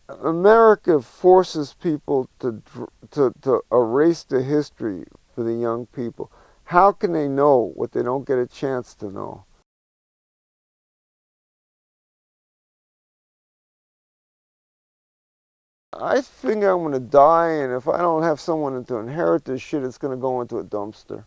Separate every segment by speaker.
Speaker 1: America forces people to erase the history for the young people. How can they know what they don't get a chance to know? I think I'm going to die, and if I don't have someone to inherit this shit, it's going to go into a dumpster.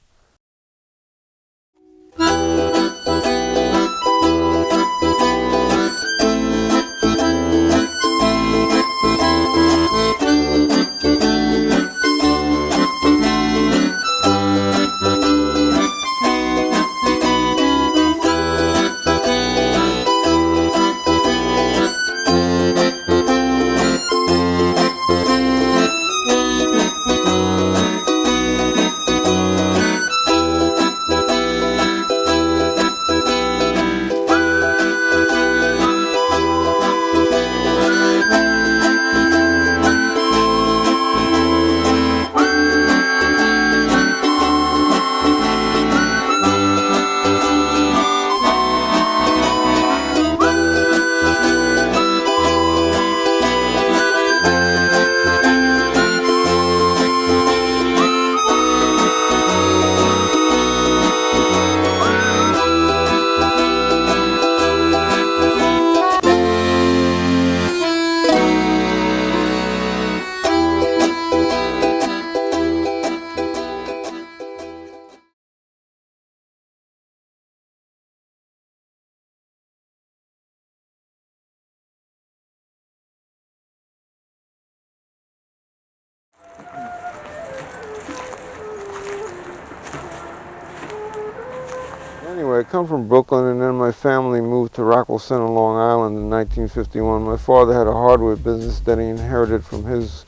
Speaker 1: Anyway, I come from Brooklyn, and then my family moved to Rockwell Center, Long Island in 1951. My father had a hardware business that he inherited from his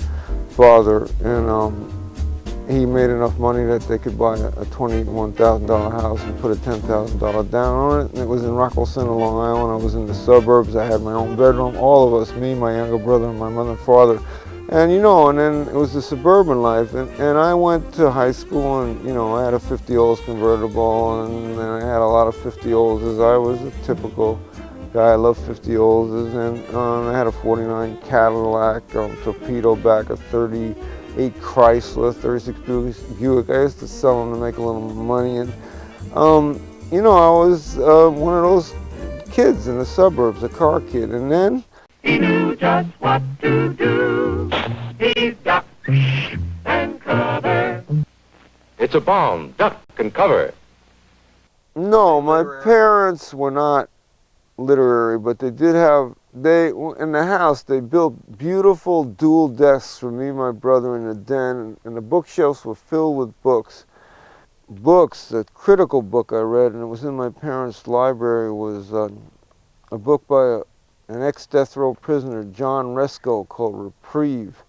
Speaker 1: father, and he made enough money that they could buy a $21,000 house and put a $10,000 down on it. And it was in Rockwell Center, Long Island. I was in the suburbs. I had my own bedroom. All of us, me, my younger brother, and my mother and father. And and then it was the suburban life. And I went to high school, and I had a 50 Olds convertible, and then I had a lot of 50 Olds. I was a typical guy. I loved 50 Olds, and I had a 49 Cadillac, torpedo back, a 38 Chrysler, 36 Buick. I used to sell them to make a little money, and I was one of those kids in the suburbs, a car kid. And then
Speaker 2: he knew just what to do. He's duck and cover. It's a bomb, duck and cover.
Speaker 1: No, my parents were not literary, but they did have, in the house, they built beautiful dual desks for me and my brother in the den, and the bookshelves were filled with books. The critical book I read, and it was in my parents' library, was a book by an ex-death row prisoner, John Resco, called Reprieve.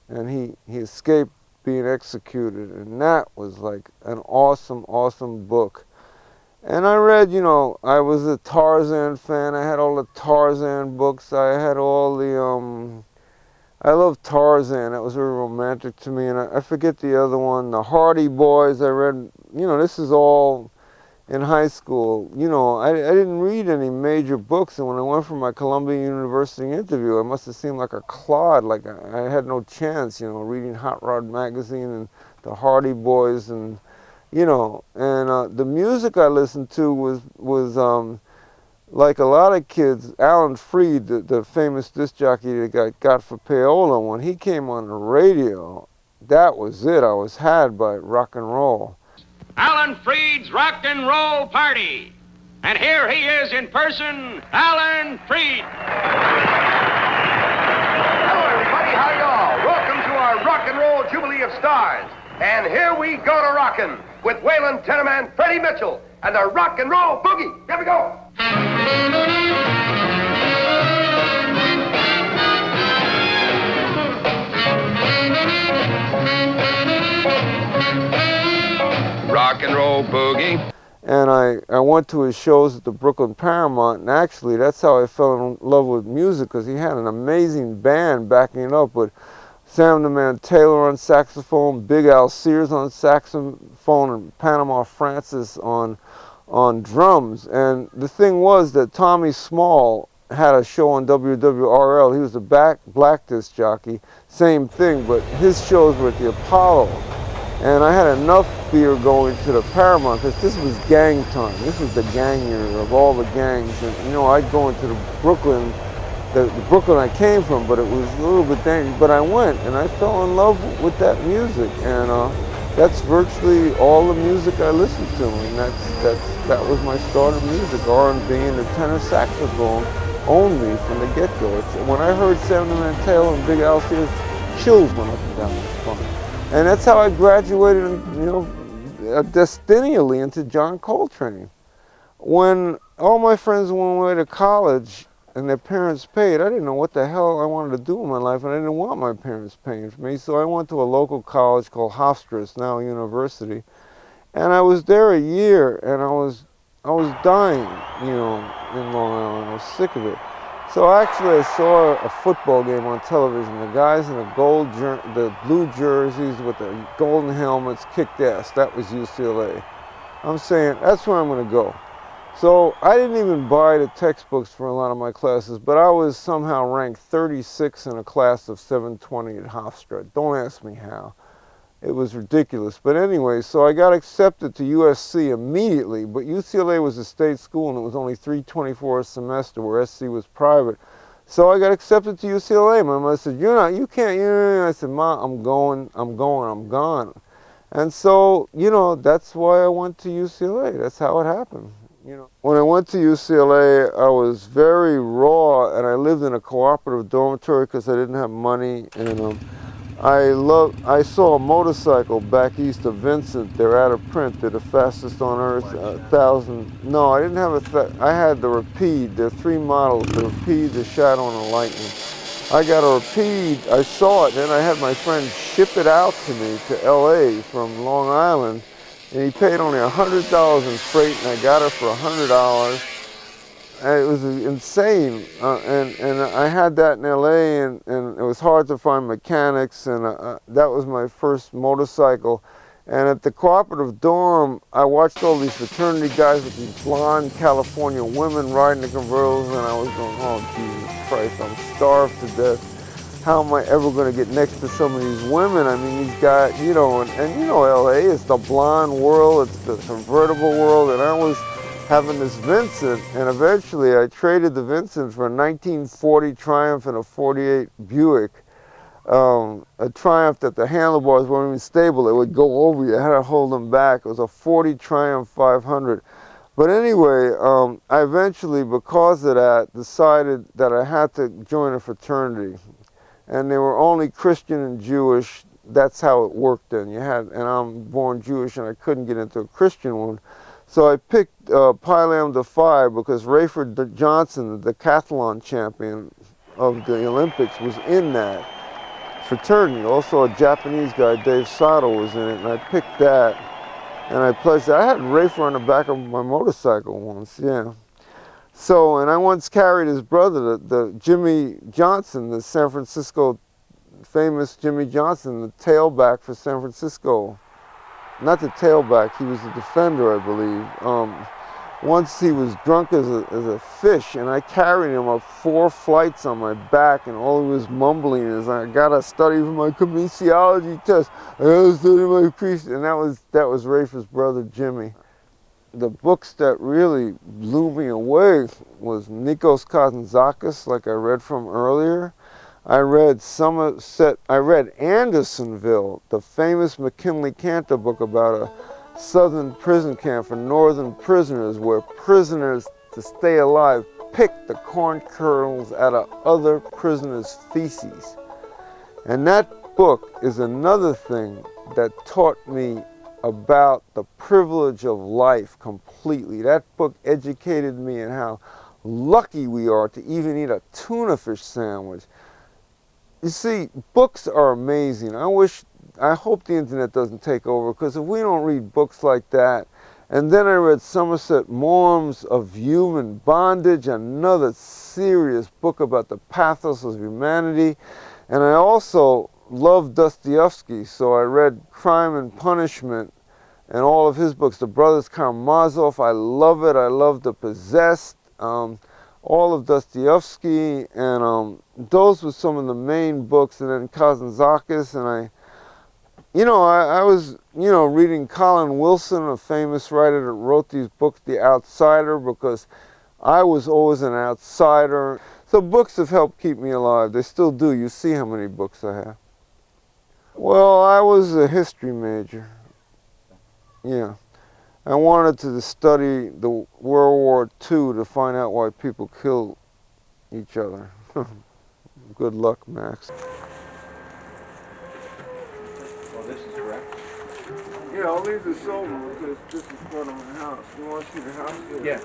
Speaker 1: And he escaped being executed, and that was like an awesome, awesome book. And I read, I was a Tarzan fan. I had all the Tarzan books. I had all the, I loved Tarzan. That was very romantic to me. And I forget the other one, the Hardy Boys. I read, this is all in high school. I didn't read any major books. And when I went for my Columbia University interview, I must have seemed like a clod, like I had no chance, reading Hot Rod Magazine and the Hardy Boys and the music I listened to was like a lot of kids. Alan Freed, the famous disc jockey that got for payola, when he came on the radio, that was it. I was had by rock and roll.
Speaker 2: Alan Freed's Rock and Roll Party. And here he is in person, Alan Freed.
Speaker 3: Hello, everybody. How y'all? Welcome to our Rock and Roll Jubilee of Stars. And here we go to rockin' with Waylon Tenenbaum, Freddie Mitchell, and the Rock and Roll Boogie. Here we go. Rock and Roll Boogie.
Speaker 1: And I went to his shows at the Brooklyn Paramount, and actually that's how I fell in love with music, because he had an amazing band backing it up with Sam the Man Taylor on saxophone, Big Al Sears on saxophone, and Panama Francis on drums. And the thing was that Tommy Small had a show on WWRL. He was a black disc jockey. Same thing, but his shows were at the Apollo. And I had enough fear going to the Paramount because this was gang time. This was the gang era of all the gangs. And, you know, I'd go into the Brooklyn I came from, but it was a little bit dangerous. But I went, and I fell in love with that music. And that's virtually all the music I listened to. And that was my start of music, R&B and the tenor saxophone only from the get-go. When I heard Senator Mantell and Big Al Sears, chills went up and down my spine. And that's how I graduated, you know, destinially into John Coltrane. When all my friends went away to college and their parents paid, I didn't know what the hell I wanted to do in my life, and I didn't want my parents paying for me. So I went to a local college called Hofstra, it's now a university, and I was there a year, and I was dying, you know, in Long Island. I was sick of it. So actually, I saw a football game on television. The guys in the blue jerseys with the golden helmets kicked ass. That was UCLA. I'm saying, that's where I'm going to go. So I didn't even buy the textbooks for a lot of my classes, but I was somehow ranked 36 in a class of 720 at Hofstra. Don't ask me how. It was ridiculous. But anyway, so I got accepted to USC immediately, but UCLA was a state school and it was only $324 a semester, where SC was private. So I got accepted to UCLA. My mother said, you can't. I said, Ma, I'm going, I'm gone. And so, you know, that's why I went to UCLA. That's how it happened. You know, when I went to UCLA, I was very raw, and I lived in a cooperative dormitory because I didn't have money. And I saw a motorcycle back east of Vincent. They're out of print. They're the fastest on earth. 1,000. No, I didn't have I had the Rapide. There are 3 models: the Rapide, the Shadow, and the Lightning. I got a Rapide. I saw it, and I had my friend ship it out to me to L.A. from Long Island, and he paid only $100 in freight, and I got it for $100. And it was insane, and I had that in LA, and it was hard to find mechanics, and that was my first motorcycle. And at the cooperative dorm, I watched all these fraternity guys with these blonde California women riding the convertibles, and I was going, oh Jesus Christ, I'm starved to death. How am I ever going to get next to some of these women? I mean, these guys, you know, and you know LA, it's the blonde world, it's the convertible world, and I was having this Vincent, and eventually I traded the Vincent for a 1940 Triumph and a 48 Buick. A Triumph that the handlebars weren't even stable. They would go over you. I had to hold them back. It was a 40 Triumph 500. But anyway, I eventually, because of that, decided that I had to join a fraternity. And they were only Christian and Jewish. That's how it worked then. And I'm born Jewish, and I couldn't get into a Christian one. So I picked Pi Lambda Phi because Rayford Johnson, the decathlon champion of the Olympics, was in that fraternity. Also a Japanese guy, Dave Sato, was in it, and I picked that, and I pledged that. I had Rayford on the back of my motorcycle once, yeah. So, and I once carried his brother, the Jimmy Johnson, the San Francisco, famous Jimmy Johnson, the tailback for San Francisco. Not the tailback, he was the defender, I believe. Once he was drunk as a fish, and I carried him up 4 flights on my back, and all he was mumbling is, I gotta study for my kinesiology test, I gotta study my priest, and that was Rayford's brother, Jimmy. The books that really blew me away was Nikos Kazantzakis, like I read from earlier. I read Andersonville, the famous McKinley Cantor book about a southern prison camp for northern prisoners, where prisoners, to stay alive, pick the corn kernels out of other prisoners' feces. And that book is another thing that taught me about the privilege of life completely. That book educated me in how lucky we are to even eat a tuna fish sandwich. You see, books are amazing. I hope the internet doesn't take over, because if we don't read books like that, and then I read Somerset Maugham's Of Human Bondage, another serious book about the pathos of humanity, and I also love Dostoevsky, so I read Crime and Punishment and all of his books, the Brothers Karamazov. I love it. I love The Possessed. all of Dostoevsky, and those were some of the main books, and then Kazantzakis, and I was, reading Colin Wilson, a famous writer that wrote these books, The Outsider, because I was always an outsider. So books have helped keep me alive. They still do. You see how many books I have. Well, I was a history major. Yeah. I wanted to study the World War II to find out why people kill each other. Good luck, Max.
Speaker 4: Well, this is correct.
Speaker 1: Yeah, I'll leave this over because this is part of my house. You want to see the house?
Speaker 4: Yeah.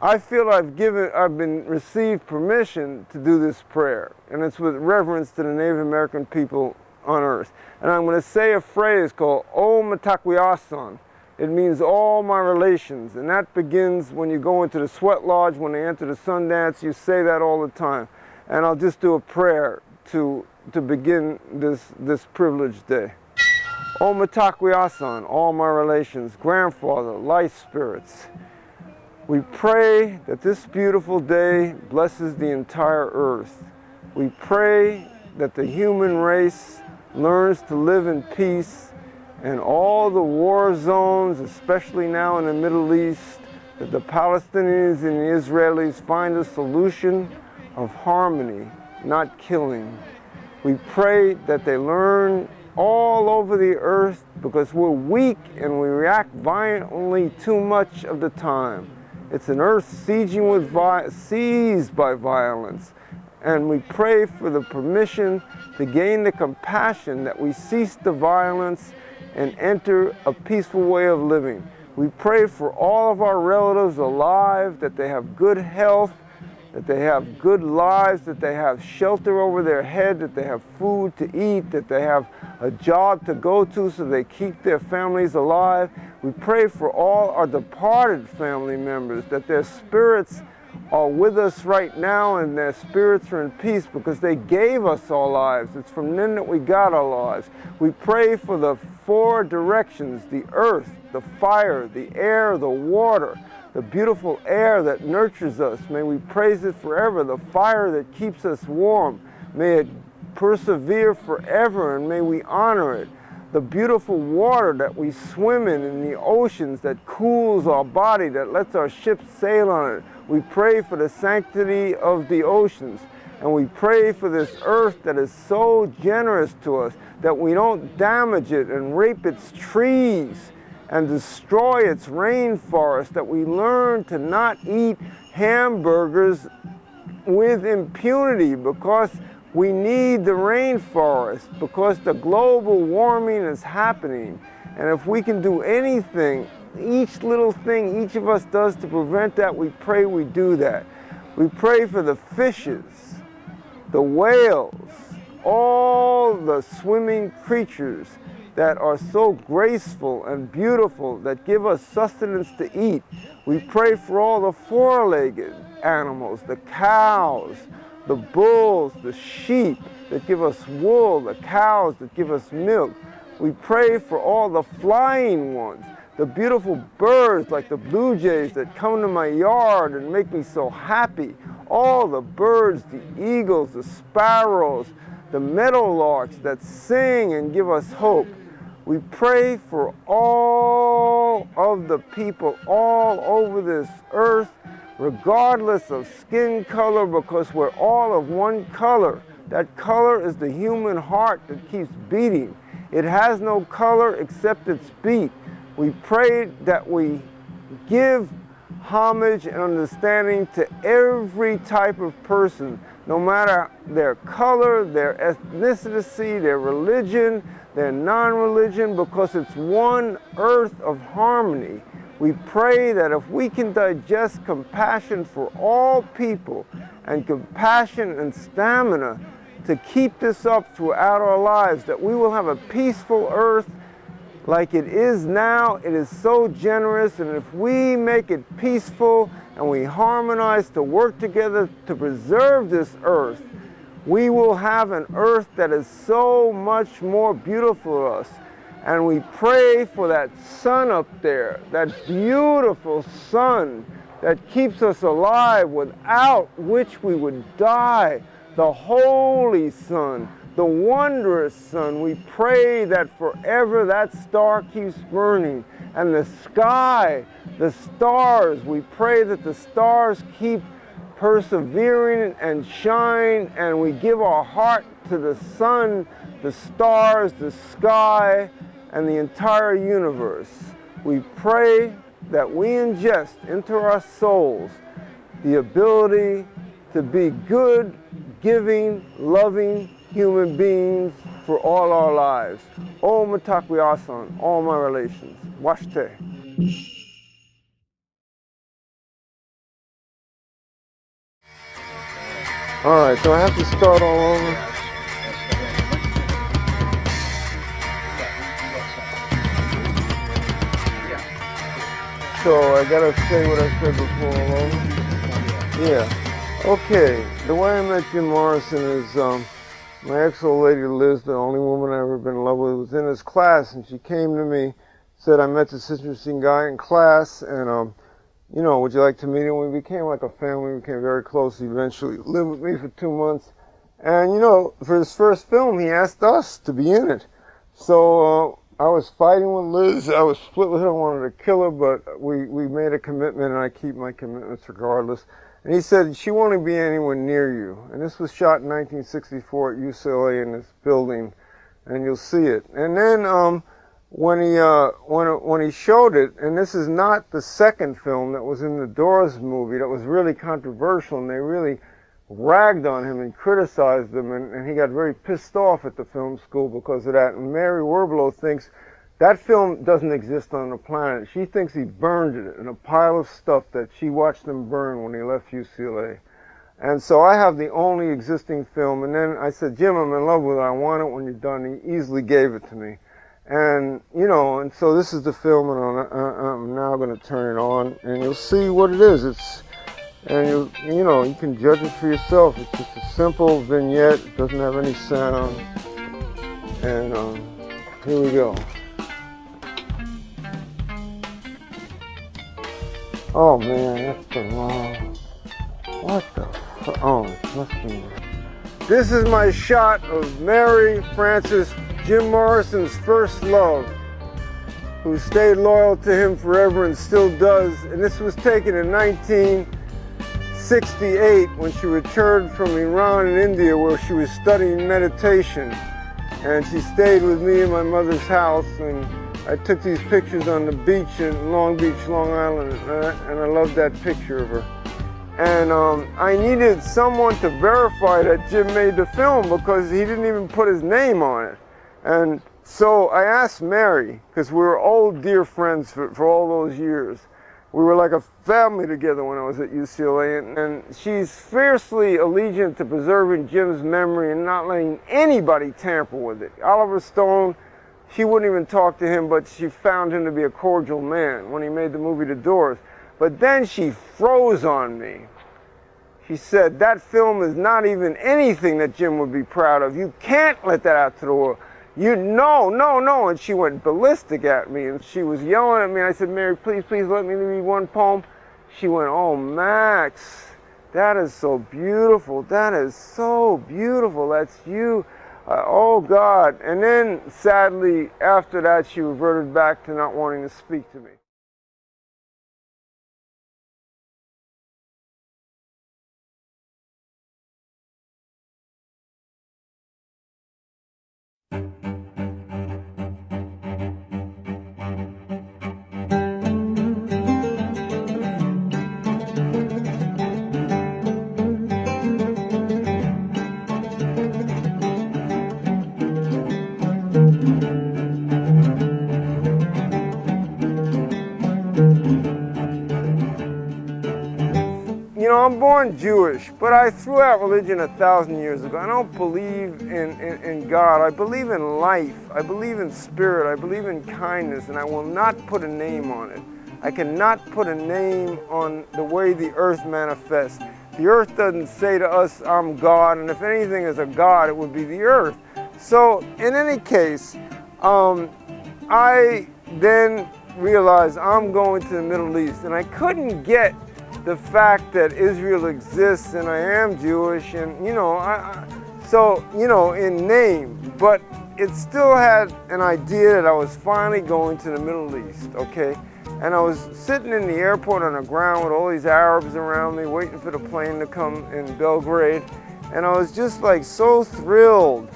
Speaker 1: I feel I've been received permission to do this prayer, and it's with reverence to the Native American people on earth. And I'm going to say a phrase called O Matakwiasan. It means all my relations, and that begins when you go into the sweat lodge, when they enter the sun dance. You say that all the time. And I'll just do a prayer to begin this privileged day. O Matakwiasan, all my relations, grandfather, light spirits. We pray that this beautiful day blesses the entire earth. We pray that the human race learns to live in peace, and all the war zones, especially now in the Middle East, that the Palestinians and the Israelis find a solution of harmony, not killing. We pray that they learn all over the earth, because we're weak and we react violently too much of the time. It's an earth seized by violence. And we pray for the permission to gain the compassion that we cease the violence and enter a peaceful way of living. We pray for all of our relatives alive, that they have good health, that they have good lives, that they have shelter over their head, that they have food to eat, that they have a job to go to so they keep their families alive. We pray for all our departed family members, that their spirits are with us right now and their spirits are in peace because they gave us our lives. It's from them that we got our lives. We pray for the four directions, the earth, the fire, the air, the water, the beautiful air that nurtures us. May we praise it forever. The fire that keeps us warm, may it persevere forever, and may we honor it. The beautiful water that we swim in the oceans, that cools our body, that lets our ships sail on it. We pray for the sanctity of the oceans, and we pray for this earth that is so generous to us, that we don't damage it and rape its trees and destroy its rainforest, that we learn to not eat hamburgers with impunity, because we need the rainforest, because the global warming is happening. And if we can do anything, each little thing each of us does to prevent that, we pray we do that. We pray for the fishes, the whales, all the swimming creatures that are so graceful and beautiful, that give us sustenance to eat. We pray for all the four-legged animals, the cows, the bulls, the sheep that give us wool, the cows that give us milk. We pray for all the flying ones, the beautiful birds like the blue jays that come to my yard and make me so happy. All the birds, the eagles, the sparrows, the meadowlarks that sing and give us hope. We pray for all of the people all over this earth, regardless of skin color, because we're all of one color. That color is the human heart that keeps beating. It has no color except its beat. We pray that we give homage and understanding to every type of person, no matter their color, their ethnicity, their religion, their non-religion, because it's one earth of harmony. We pray that if we can digest compassion for all people and compassion and stamina to keep this up throughout our lives, that we will have a peaceful earth like it is now. It is so generous, and if we make it peaceful and we harmonize to work together to preserve this earth, we will have an earth that is so much more beautiful to us. And we pray for that sun up there, that beautiful sun that keeps us alive, without which we would die. The holy sun, the wondrous sun. We pray that forever that star keeps burning. And the sky, the stars, we pray that the stars keep persevering and shine, and we give our heart to the sun, the stars, the sky, and the entire universe. We pray that we ingest into our souls the ability to be good, giving, loving human beings for all our lives. Om Matakwiasan, all my relations. Washte. All right, so I have to start all over. So I gotta say what I said before all over? Yeah. Okay, the way I met Jim Morrison is my ex-old lady Liz, the only woman I ever been in love with, was in his class, and she came to me, said, I met this interesting guy in class, and you know, would you like to meet him? We became like a family, we became very close. He eventually lived with me for 2 months. And, you know, for his first film, he asked us to be in it. So I was fighting with Liz. I was split with her. I wanted to kill her, but we made a commitment, and I keep my commitments regardless. And he said, she won't be anywhere near you. And this was shot in 1964 at UCLA in this building, and you'll see it. And then when he showed it, and this is not the second film that was in the Doors movie that was really controversial, and they really ragged on him and criticized him, and he got very pissed off at the film school because of that. And Mary Werbelow thinks that film doesn't exist on the planet. She thinks he burned it in a pile of stuff that she watched him burn when he left UCLA. And so I have the only existing film, and then I said, Jim, I'm in love with it. I want it when you're done. He easily gave it to me. And, you know, and so this is the film, and I'm now going to turn it on, and you'll see what it is. And you know, you can judge it for yourself. It's just a simple vignette. It doesn't have any sound. And here we go. Oh man, that's the wrong. What the fuck? Oh, it must be. This is my shot of Mary Frances, Jim Morrison's first love, who stayed loyal to him forever and still does. And this was taken in 1968 when she returned from Iran and India, where she was studying meditation. And she stayed with me in my mother's house, and I took these pictures on the beach in Long Beach, Long Island, and I loved that picture of her. And I needed someone to verify that Jim made the film, because he didn't even put his name on it. And so I asked Mary, because we were old dear friends for all those years. We were like a family together when I was at UCLA, and she's fiercely allegiant to preserving Jim's memory and not letting anybody tamper with it. Oliver Stone, she wouldn't even talk to him, but she found him to be a cordial man when he made the movie The Doors. But then she froze on me. She said, that film is not even anything that Jim would be proud of. You can't let that out to the world. No. And she went ballistic at me, and she was yelling at me. I said, Mary, please let me read one poem. She went, oh, Max, that is so beautiful. That is so beautiful. That's you. Oh, God. And then, sadly, after that, she reverted back to not wanting to speak to me. You know, I'm born Jewish, but I threw out religion 1,000 years ago. I don't believe in God. I believe in life. I believe in spirit. I believe in kindness, and I will not put a name on it. I cannot put a name on the way the earth manifests. The earth doesn't say to us, I'm God, and if anything is a God, it would be the earth. So, in any case, I then realized I'm going to the Middle East, and I couldn't get the fact that Israel exists and I am Jewish, and so in name, but it still had an idea that I was finally going to the Middle East, okay? And I was sitting in the airport on the ground with all these Arabs around me, waiting for the plane to come in Belgrade. And I was just like so thrilled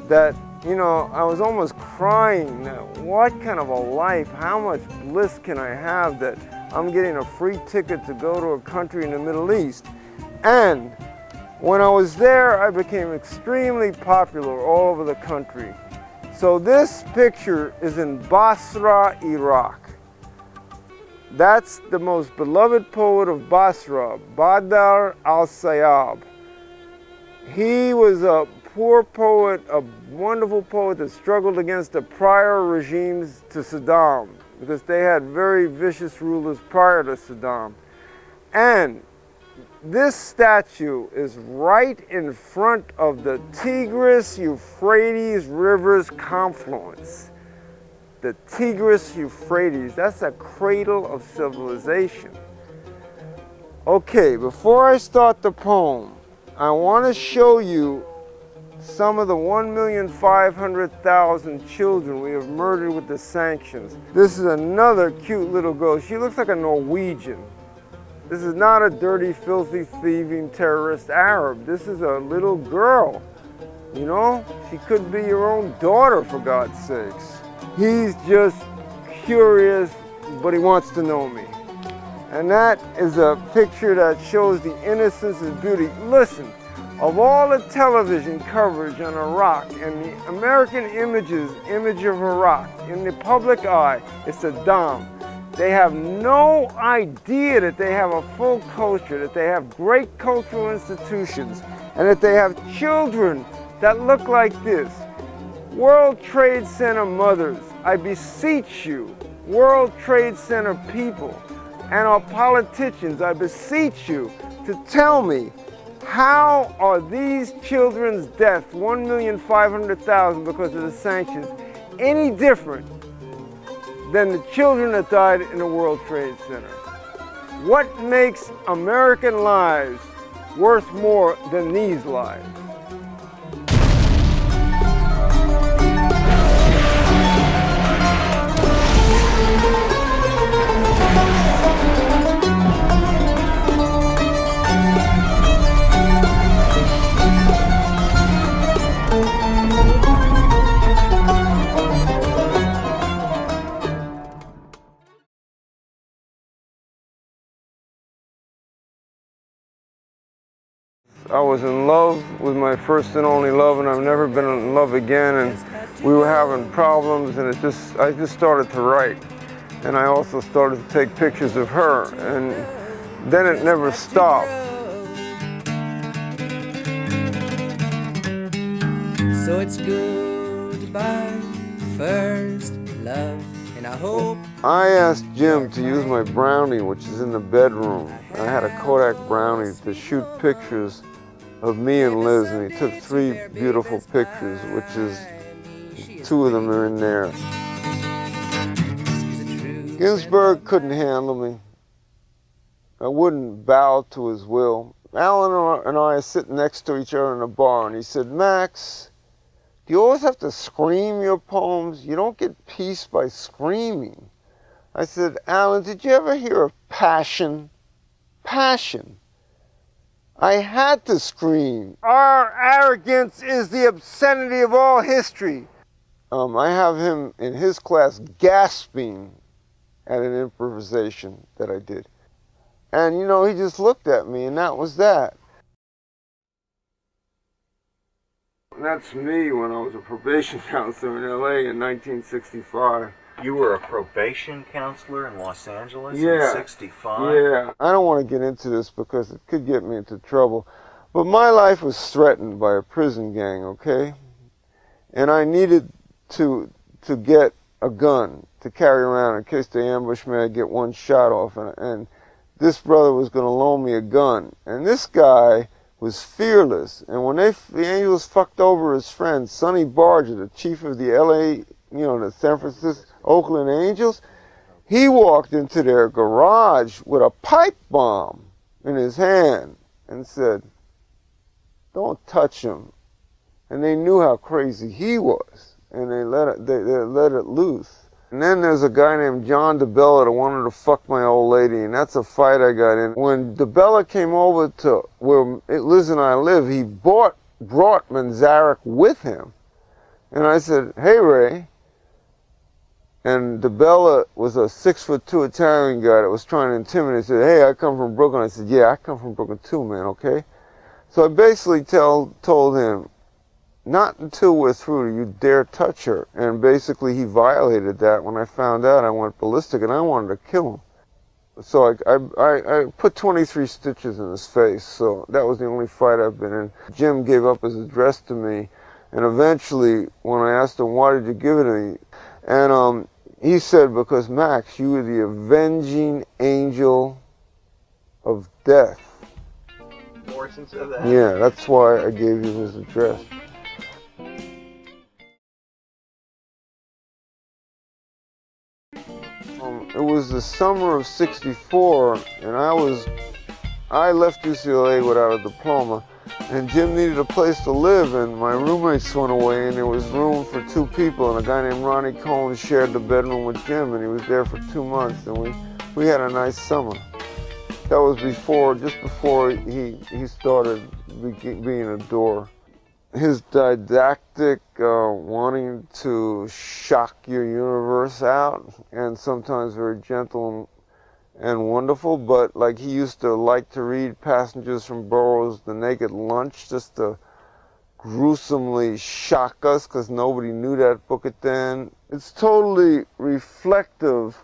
Speaker 1: that, I was almost crying. What kind of a life, how much bliss can I have that I'm getting a free ticket to go to a country in the Middle East? And when I was there, I became extremely popular all over the country. So this picture is in Basra, Iraq. That's the most beloved poet of Basra, Badr al-Sayyab. He was a poor poet, a wonderful poet that struggled against the prior regimes to Saddam, because they had very vicious rulers prior to Saddam. And this statue is right in front of the Tigris-Euphrates River's confluence. The Tigris-Euphrates, that's a cradle of civilization. Okay, before I start the poem, I want to show you some of the 1,500,000 children we have murdered with the sanctions. This is another cute little girl. She looks like a Norwegian. This is not a dirty, filthy, thieving, terrorist Arab. This is a little girl. She could be your own daughter, for God's sakes. He's just curious, but he wants to know me. And that is a picture that shows the innocence and beauty. Listen, of all the television coverage on Iraq and the American image of Iraq in the public eye, it's Saddam. They have no idea that they have a full culture, that they have great cultural institutions, and that they have children that look like this. World Trade Center mothers, I beseech you, World Trade Center people, and our politicians, I beseech you to tell me, how are these children's deaths, 1,500,000 because of the sanctions, any different than the children that died in the World Trade Center? What makes American lives worth more than these lives? I was in love with my first and only love, and I've never been in love again, and we were having problems, and I just started to write. And I also started to take pictures of her, and then it never stopped.
Speaker 5: So it's goodbye, first love, and I hope.
Speaker 1: I asked Jim to use my Brownie, which is in the bedroom. I had a Kodak Brownie to shoot pictures of me and Liz, and he took 3 beautiful pictures, which is 2 of them are in there. Ginsberg couldn't handle me. I wouldn't bow to his will. Alan and I are sitting next to each other in a bar, and he said, "Max, do you always have to scream your poems? You don't get peace by screaming." I said, "Alan, did you ever hear of passion? Passion. I had to scream. Our arrogance is the obscenity of all history." I have him in his class gasping at an improvisation that I did. And he just looked at me, and that was that. That's me when I was a probation counselor in LA in 1965.
Speaker 4: You were a probation counselor in Los Angeles in
Speaker 1: Yeah.
Speaker 4: 65?
Speaker 1: Yeah, I don't want to get into this because it could get me into trouble. But my life was threatened by a prison gang, okay? And I needed to get a gun to carry around in case they ambushed me. I'd get one shot off, and this brother was going to loan me a gun. And this guy was fearless. And when the Angels fucked over his friend, Sonny Barger, the chief of the LA, the San Francisco, Oakland Angels, He walked into their garage with a pipe bomb in his hand and said, "Don't touch him." And they knew how crazy he was, and they let it loose. And then there's a guy named John DeBella that wanted to fuck my old lady, and that's a fight I got in. When DeBella came over to where Liz and I live, he brought Manzarek with him. And I said, "Hey, Ray." And DeBella was a 6'2" Italian guy that was trying to intimidate. He said, "Hey, I come from Brooklyn." I said, "Yeah, I come from Brooklyn too, man, okay?" So I basically told him, "Not until we're through do you dare touch her." And basically he violated that. When I found out, I went ballistic and I wanted to kill him. So I put 23 stitches in his face. So that was the only fight I've been in. Jim gave up his address to me. And eventually, when I asked him, "Why did you give it to me?" And he said, "Because, Max, you were the avenging angel of death."
Speaker 4: Morrison said that?
Speaker 1: Yeah, that's why I gave you his address. It was the summer of '64, and I left UCLA without a diploma, and Jim needed a place to live, and my roommates went away, and there was room for 2 people, and a guy named Ronnie Cohen shared the bedroom with Jim, and he was there for 2 months, and we had a nice summer. That was just before he started being a door. His didactic wanting to shock your universe out, and sometimes very gentle and wonderful, but like he used to like to read Passengers from Burroughs' The Naked Lunch just to gruesomely shock us because nobody knew that book at then. It's totally reflective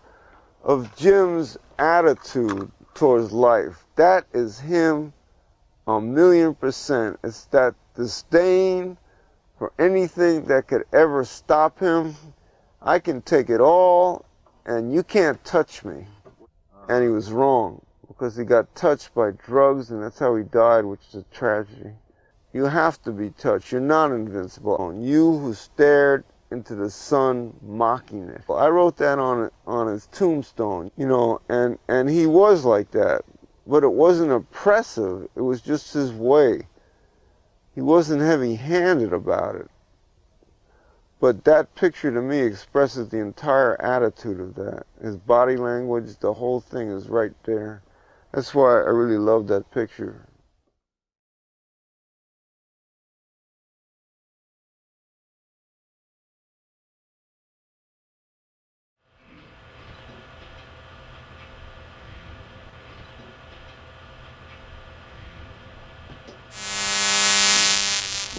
Speaker 1: of Jim's attitude towards life. That is him 1,000,000%. It's that disdain for anything that could ever stop him. I can take it all and you can't touch me. And he was wrong because he got touched by drugs and that's how he died, which is a tragedy. You have to be touched. You're not invincible. You who stared into the sun mocking it. I wrote that on his tombstone, you know, and he was like that. But it wasn't oppressive. It was just his way. He wasn't heavy-handed about it. But that picture to me expresses the entire attitude of that. His body language, the whole thing is right there. That's why I really love that picture.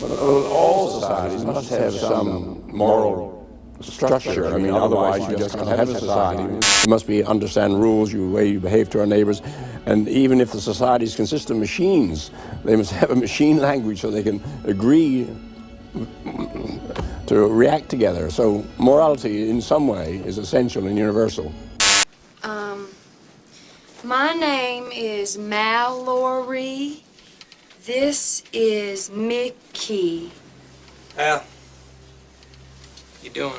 Speaker 6: Well, all societies must have some moral structure. I mean, otherwise you just can't have a society. You must understand rules, the way you behave to our neighbors. And even if the societies consist of machines, they must have a machine language so they can agree to react together. So morality, in some way, is essential and universal.
Speaker 7: My name is Mallory. This is Mickey.
Speaker 5: Al, you doing,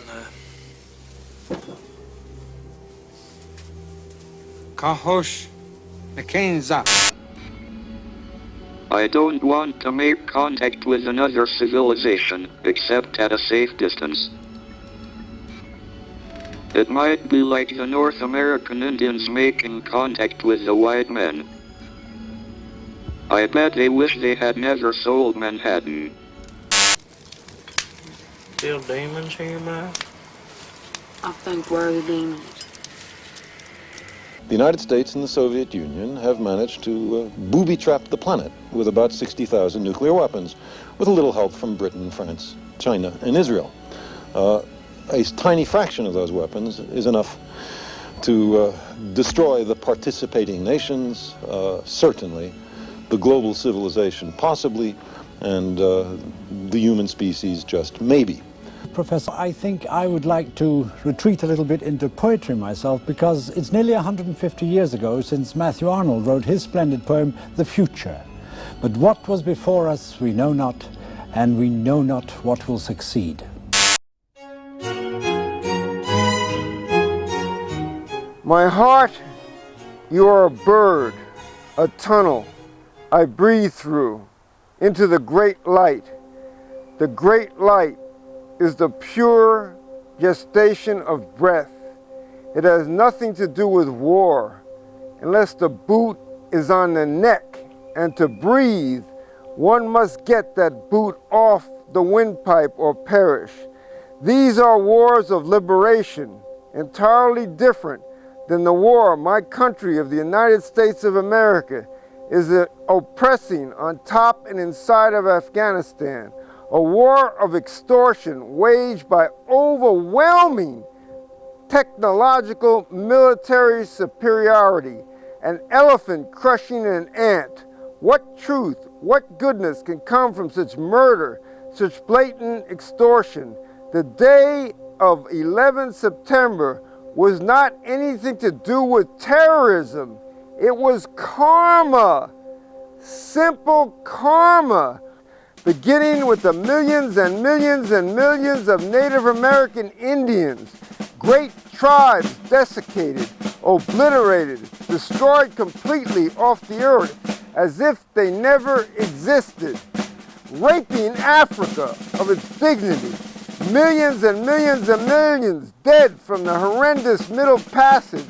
Speaker 8: Kahosh Mekenza.
Speaker 9: I don't want to make contact with another civilization, except at a safe distance. It might be like the North American Indians making contact with the white men. I bet they wish they had never sold Manhattan.
Speaker 5: still demons here, man?
Speaker 7: I think we're the demons.
Speaker 10: The United States and the Soviet Union have managed to booby-trap the planet with about 60,000 nuclear weapons, with a little help from Britain, France, China, and Israel. A tiny fraction of those weapons is enough to destroy the participating nations, certainly, the global civilization possibly, and the human species just maybe.
Speaker 11: Professor, I think I would like to retreat a little bit into poetry myself, because it's nearly 150 years ago since Matthew Arnold wrote his splendid poem, The Future. But what was before us we know not, and we know not what will succeed.
Speaker 1: My heart, you are a bird, a tunnel I breathe through into the great light. The great light is the pure gestation of breath. It has nothing to do with war, unless the boot is on the neck, and to breathe, one must get that boot off the windpipe or perish. These are wars of liberation, entirely different than the war my country of the United States of America is oppressing on top and inside of Afghanistan. A war of extortion waged by overwhelming technological military superiority, an elephant crushing an ant. What truth, what goodness can come from such murder, such blatant extortion? The day of 11 September was not anything to do with terrorism. It was karma, simple karma, beginning with the millions and millions and millions of Native American Indians, great tribes desiccated, obliterated, destroyed completely off the earth as if they never existed, raping Africa of its dignity. Millions and millions and millions dead from the horrendous Middle Passage,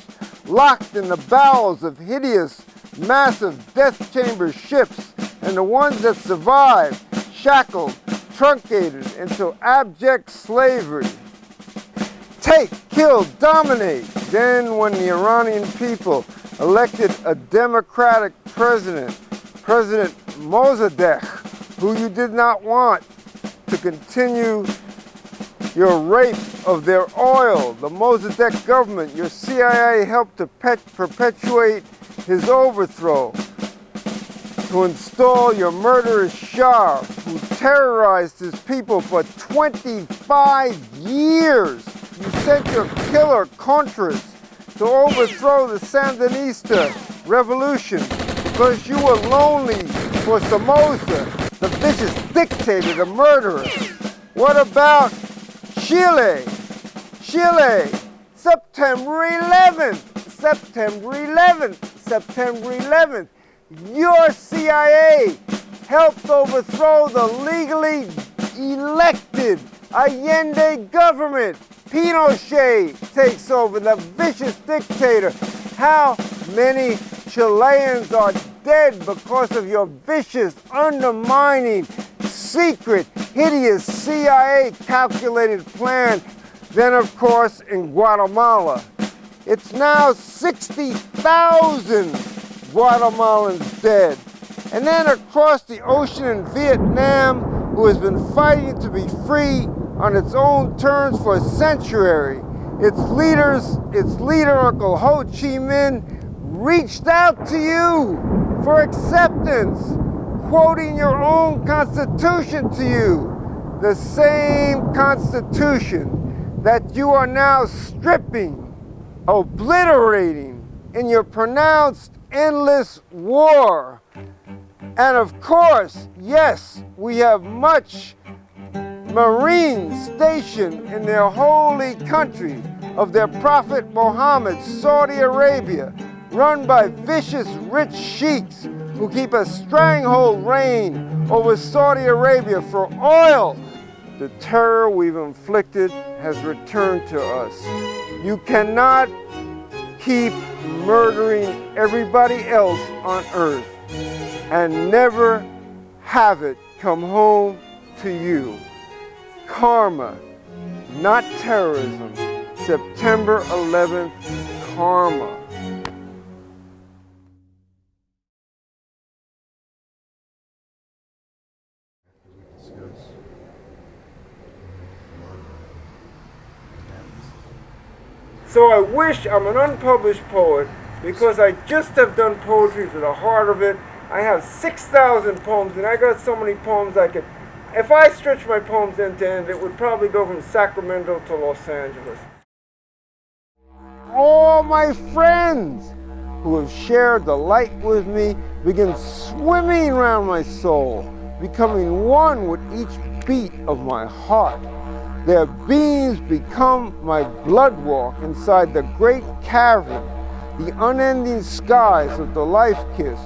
Speaker 1: locked in the bowels of hideous, massive death chamber ships, and the ones that survived, shackled, truncated into abject slavery. Take, kill, dominate. Then when the Iranian people elected a democratic president, President Mossadegh, who you did not want to continue your rape of their oil, the Mossadegh government, your CIA helped to perpetuate his overthrow, to install your murderous Shah, who terrorized his people for 25 years. You sent your killer Contras to overthrow the Sandinista revolution because you were lonely for Somoza, the vicious dictator, the murderer. What about Chile? Chile, September 11th, September 11th, September 11th. Your CIA helped overthrow the legally elected Allende government. Pinochet takes over, the vicious dictator. How many Chileans are dead because of your vicious, undermining, secret, hideous CIA calculated plan? Then, of course, in Guatemala, it's now 60,000 Guatemalans dead. And then across the ocean in Vietnam, who has been fighting to be free on its own terms for a century, its leader, Uncle Ho Chi Minh, reached out to you for acceptance, quoting your own constitution to you, the same constitution that you are now stripping, obliterating in your pronounced endless war. And of course, yes, we have much Marines stationed in their holy country of their Prophet Muhammad, Saudi Arabia, run by vicious rich sheiks who keep a stranglehold reign over Saudi Arabia for oil. The terror we've inflicted has returned to us. You cannot keep murdering everybody else on earth and never have it come home to you. Karma, not terrorism. September 11th, karma. So I wish I'm an unpublished poet because I just have done poetry for the heart of it. I have 6,000 poems, and I got so many poems I could, if I stretch my poems end to end, it would probably go from Sacramento to Los Angeles. All my friends who have shared the light with me begin swimming around my soul, becoming one with each beat of my heart. Their beams become my blood walk inside the great cavern, the unending skies of the life kiss.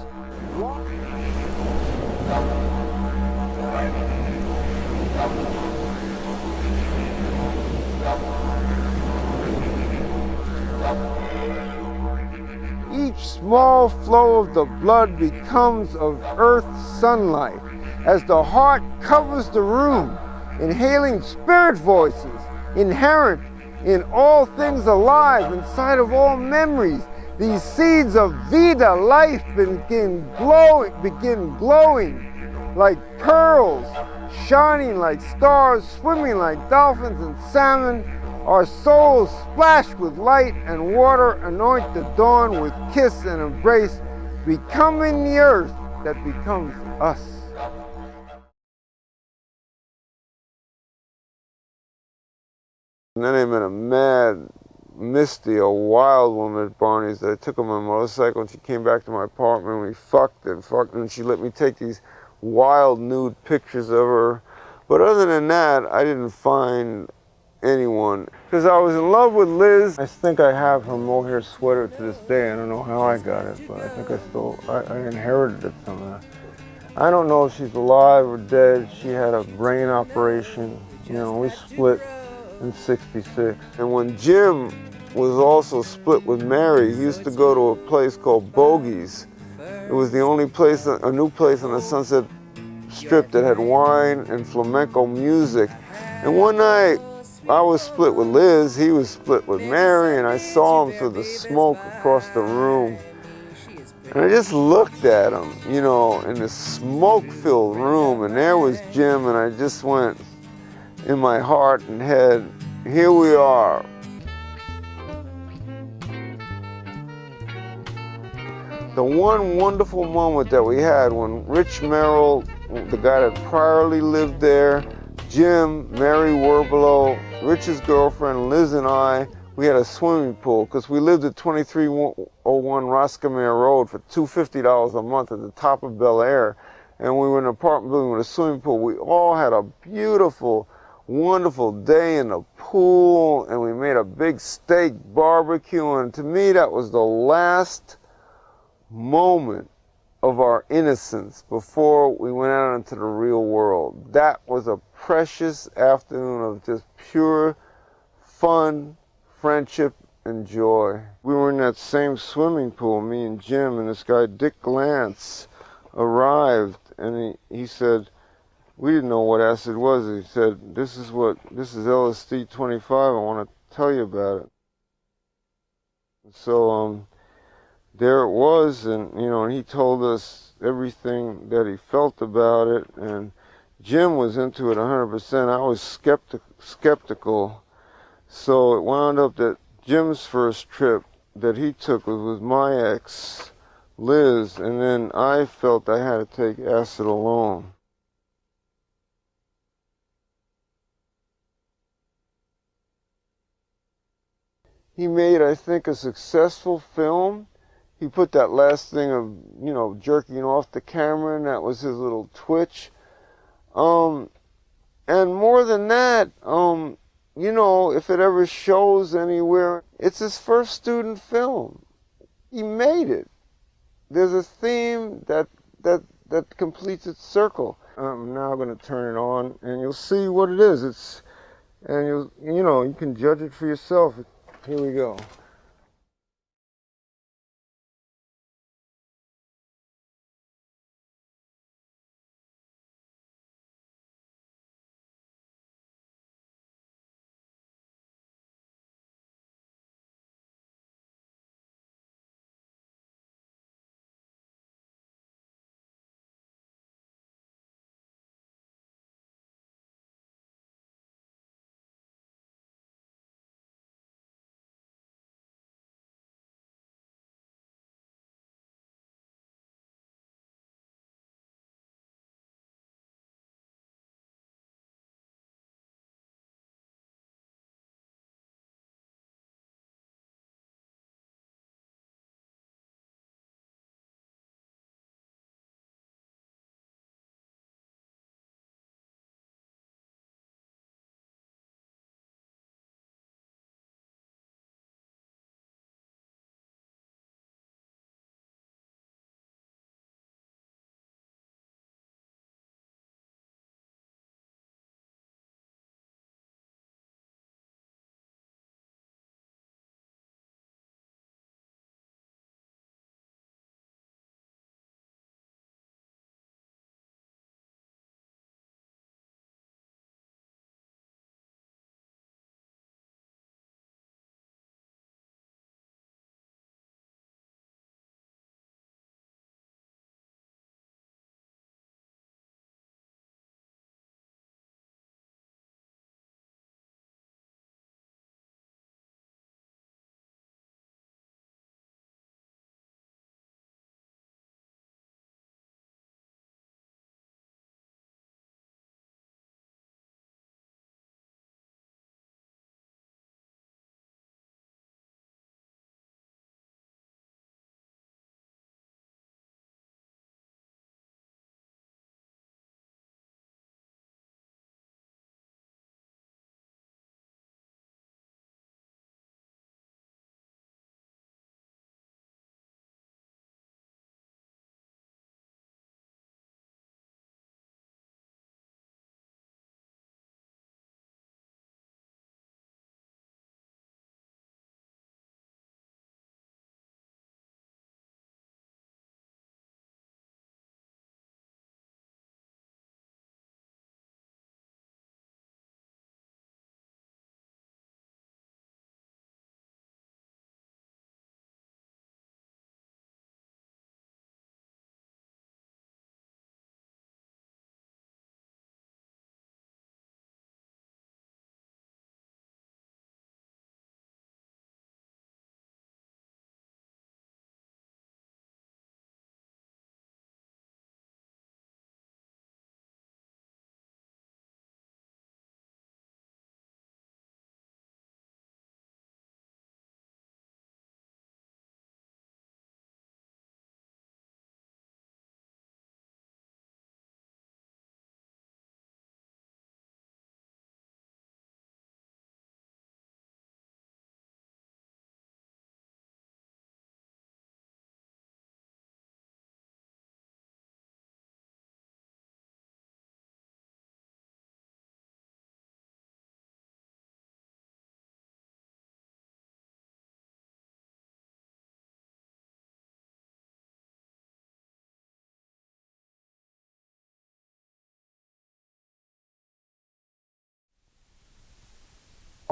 Speaker 1: Each small flow of the blood becomes of earth's sunlight as the heart covers the room, inhaling spirit voices inherent in all things alive, inside of all memories. These seeds of vida, life, begin glowing like pearls, shining like stars, swimming like dolphins and salmon. Our souls splash with light and water, anoint the dawn with kiss and embrace, becoming the earth that becomes us. And then I met a mad Misty, a wild woman at Barney's that I took on my motorcycle, and she came back to my apartment and we fucked, and she let me take these wild nude pictures of her. But other than that, I didn't find anyone. Because I was in love with Liz. I think I have her mohair sweater to this day. I don't know how I got it, but I think I inherited it somehow. I don't know if she's alive or dead. She had a brain operation. You know, we split in '66. And when Jim was also split with Mary, he used to go to a place called Bogey's. It was the only place, a new place on the Sunset Strip that had wine and flamenco music. And one night, I was split with Liz, he was split with Mary, and I saw him through the smoke across the room. And I just looked at him, you know, in this smoke-filled room, and there was Jim, and I just went, in my heart and head, here we are. The one wonderful moment that we had when Rich Merrill, the guy that priorly lived there, Jim, Mary Werbelow, Rich's girlfriend, Liz and I, we had a swimming pool because we lived at 2301 Roscommere Road for $250 a month at the top of Bel Air. And we were in an apartment building with a swimming pool. We all had a beautiful, wonderful day in the pool, and we made a big steak barbecue. And to me, that was the last moment of our innocence before we went out into the real world. That was a precious afternoon of just pure fun, friendship, and joy. We were in that same swimming pool, me and Jim, and this guy Dick Glantz arrived, and he said, we didn't know what acid was. He said, this is LSD 25, I want to tell you about it. So there it was, and you know, and he told us everything that he felt about it, and Jim was into it 100%. I was skeptical. So it wound up that Jim's first trip that he took was with my ex, Liz, and then I felt I had to take acid alone. He made, I think, a successful film. He put that last thing of, you know, jerking off the camera, and that was his little twitch. And more than that, you know, if it ever shows anywhere, it's his first student film. He made it. There's a theme that completes its circle. I'm now going to turn it on, and you'll see what it is. You know, you can judge it for yourself. Here we go.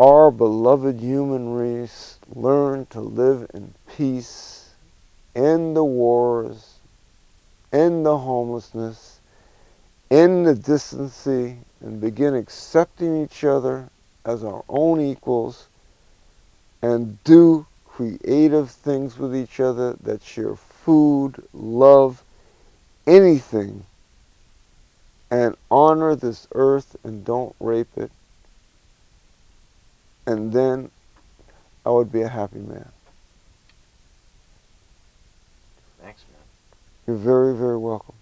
Speaker 1: our beloved human race learn to live in peace, end the wars, end the homelessness, end the distancy, and begin accepting each other as our own equals, and do creative things with each other that share food, love, anything, and honor this earth and don't rape it, and then I would be a happy man.
Speaker 4: Thanks, man.
Speaker 1: You're very, very welcome.